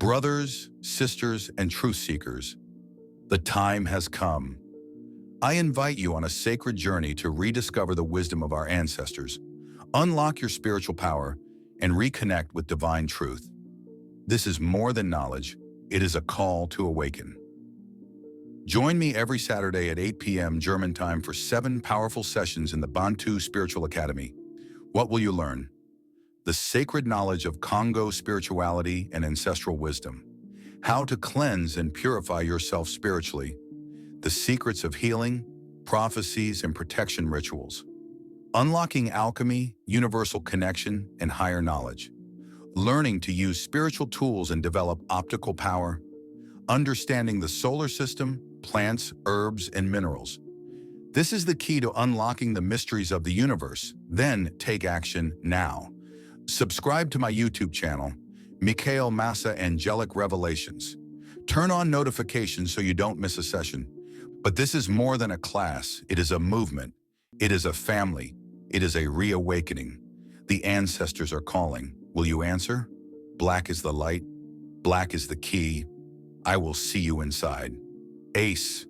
Brothers, sisters, and truth seekers, the time has come. I invite you on a sacred journey to rediscover the wisdom of our ancestors, unlock your spiritual power, and reconnect with divine truth. This is more than knowledge, it is a call to awaken. Join me every Saturday at 8 p.m. German time for 7 powerful sessions in the Bantu Spiritual Academy. What will you learn? The sacred knowledge of Kongo spirituality and ancestral wisdom. How to cleanse and purify yourself spiritually. The secrets of healing, prophecies, and protection rituals. Unlocking alchemy, universal connection, and higher knowledge. Learning to use spiritual tools and develop optical power. Understanding the solar system, plants, herbs, and minerals. This is the key to unlocking the mysteries of the universe. Then take action now. Subscribe to my YouTube channel, Mikhail Massa Angelic Revelations. Turn on notifications so you don't miss a session. But this is more than a class. It is a movement. It is a family. It is a reawakening. The ancestors are calling. Will you answer? Black is the light. Black is the key. I will see you inside. Ace.